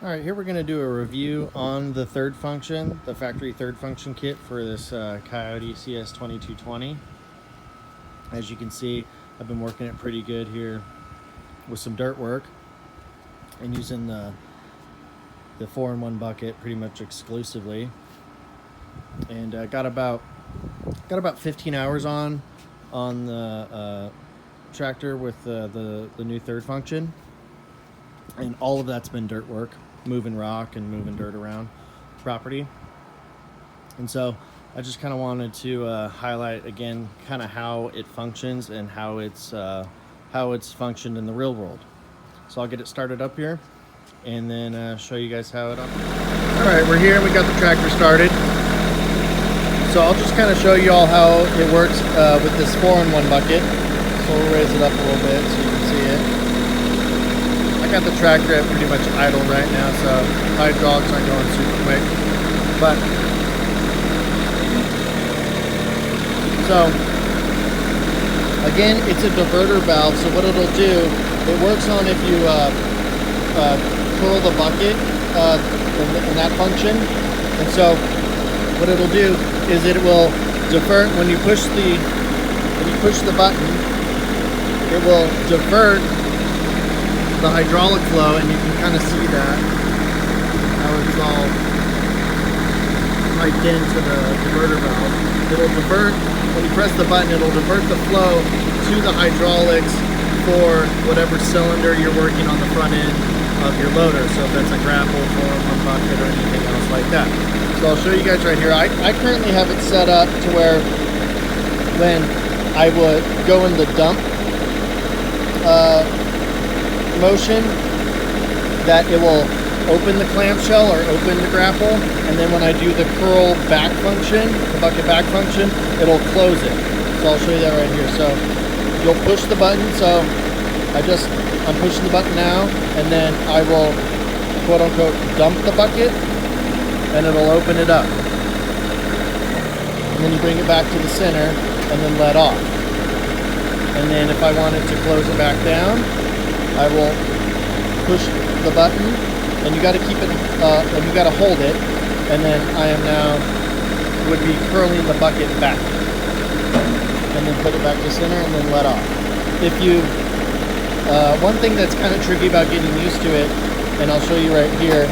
All right, here we're going to do a review on the third function, the factory third function kit for this Kioti CS2220. As you can see, I've been working it pretty good here with some dirt work and using the 4-in-1 bucket pretty much exclusively. And got about 15 hours on the tractor with the new third function, and all of that's been dirt work, moving rock and moving dirt around property. And so I just kind of wanted to highlight again kind of how it functions and how it's functioned in the real world. So I'll get it started up here and then show you guys how it operates. All right, we're here and we got the tractor started. So I'll just kind of show you all how it works with this 4-in-1 bucket. So we'll raise it up a little bit so you can see it. I got the tractor at pretty much idle right now, so hydraulics aren't going super quick. But so again, it's a diverter valve. So what it'll do, it works on if you curl the bucket in that function. And so what it'll do is it will divert when you push the button. It will divert the hydraulic flow, and you can kind of see that how it's all piped into the diverter valve. It'll divert, when you press the button, it'll divert the flow to the hydraulics for whatever cylinder you're working on the front end of your loader. So if that's a grapple, 4-in-1 bucket, or anything else like that. So I'll show you guys right here. I currently have it set up to where when I would go in the dump motion, that it will open the clamshell or open the grapple, and then when I do the curl back function, the bucket back function, it'll close it. So I'll show you that right here. So you'll push the button. So I'm pushing the button now, and then I will quote unquote dump the bucket, and it'll open it up. And then you bring it back to the center and then let off. And then if I wanted to close it back down, I will push the button, and you got to keep it, and you got to hold it, and then I am now would be curling the bucket back, and then put it back to center, and then let off. If you, one thing that's kind of tricky about getting used to it, and I'll show you right here,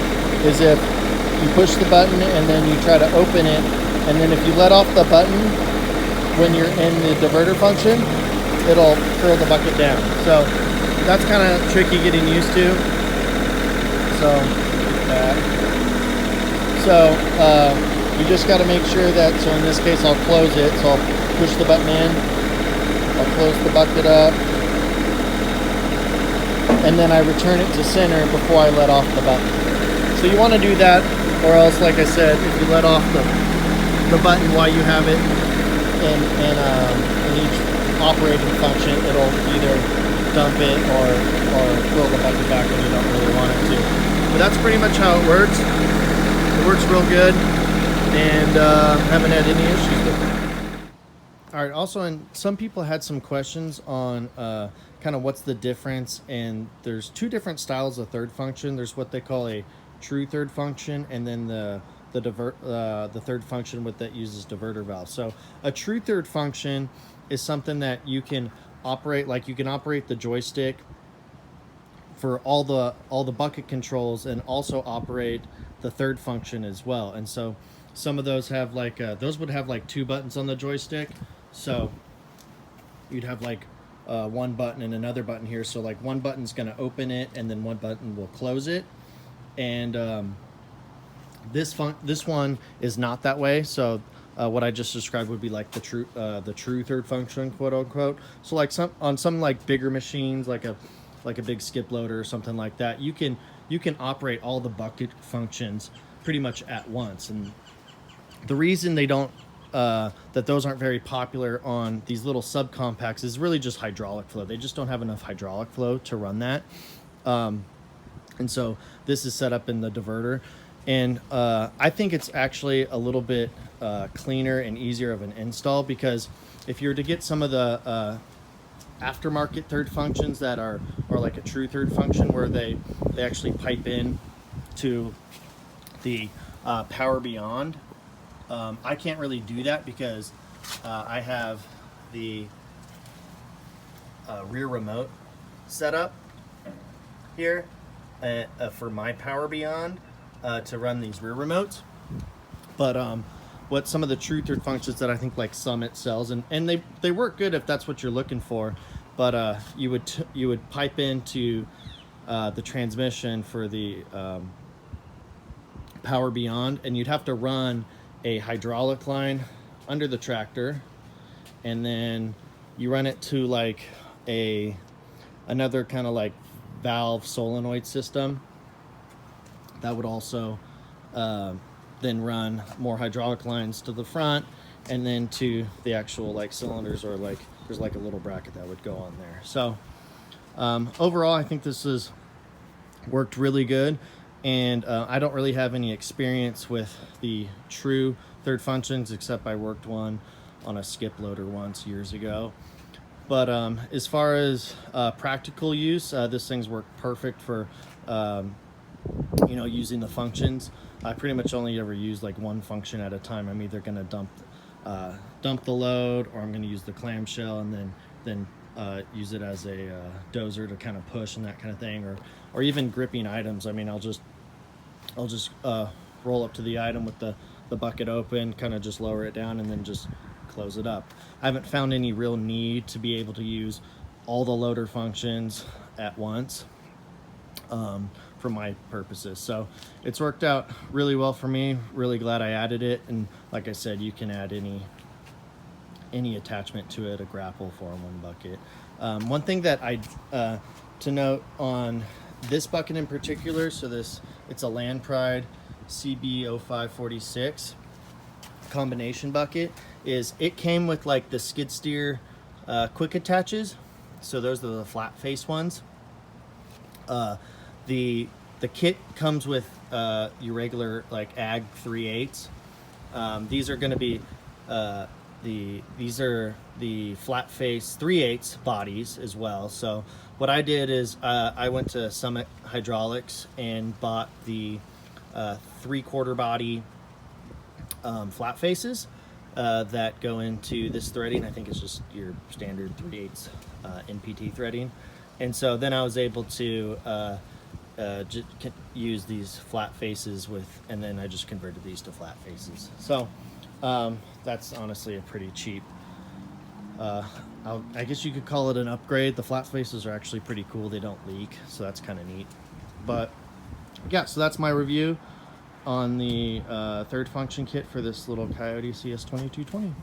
is if you push the button and then you try to open it, and then if you let off the button when you're in the diverter function, it'll curl the bucket down. So that's kind of tricky getting used to. So you just got to make sure that, so in this case I'll close it. So I'll push the button in, I'll close the bucket up, and then I return it to center before I let off the button. So you want to do that, or else, like I said, if you let off the button while you have it in each operating function, it'll either dump it or curl the bucket back when you don't really want it to. But that's pretty much how it works. It works real good, and haven't had any issues with it. All right, also, and some people had some questions on kind of what's the difference, and there's two different styles of third function. There's what they call a true third function, and then the third function that uses diverter valve. So a true third function is something that you can operate, like you can operate the joystick for all the bucket controls, and also operate the third function as well. And so some of those have like those would have like 2 buttons on the joystick. So you'd have like one button and another button here. So like one button's going to open it, and then one button will close it. And this one is not that way. So what I just described would be like the true third function, quote unquote. So like on some like bigger machines, like a big skip loader or something like that, you can operate all the bucket functions pretty much at once. And the reason they don't that those aren't very popular on these little subcompacts is really just hydraulic flow. They just don't have enough hydraulic flow to run that. And so this is set up in the diverter. And I think it's actually a little bit cleaner and easier of an install, because if you were to get some of the aftermarket third functions that are like a true third function, where they actually pipe in to the Power Beyond. I can't really do that because I have the rear remote set up here for my Power Beyond to run these rear remotes. But what some of the true third functions that I think like Summit sells, and they work good if that's what you're looking for, but you would pipe into the transmission for the Power Beyond, and you'd have to run a hydraulic line under the tractor, and then you run it to like another kind of like valve solenoid system that would also then run more hydraulic lines to the front, and then to the actual like cylinders, or like there's like a little bracket that would go on there. So overall, I think this has worked really good, and I don't really have any experience with the true third functions, except I worked one on a skip loader once years ago. But as far as practical use, this thing's worked perfect for using the functions. I pretty much only ever use like one function at a time. I'm either going to dump the load, or I'm going to use the clamshell and then use it as a dozer to kind of push and that kind of thing, or even gripping items. I mean, I'll just roll up to the item with the bucket open, kind of just lower it down, and then just close it up. I haven't found any real need to be able to use all the loader functions at once for my purposes. So it's worked out really well for me. Really glad I added it. And like I said, you can add any attachment to it, a grapple, 4-in-1 bucket. One thing that to note on this bucket in particular, so it's a Land Pride CB0546 combination bucket, is it came with like the skid steer quick attaches. So those are the flat face ones. The kit comes with your regular like AG 3/8. These are going to be these are the flat face 3/8 bodies as well. So what I did is I went to Summit Hydraulics and bought the 3/4 body flat faces that go into this threading. I think it's just your standard 3/8 NPT threading. And so then I was able to use these flat faces and then I just converted these to flat faces. So that's honestly a pretty cheap, I guess you could call it an upgrade. The flat faces are actually pretty cool. They don't leak, so that's kind of neat. But yeah, so that's my review on the third function kit for this little Kioti CS2220.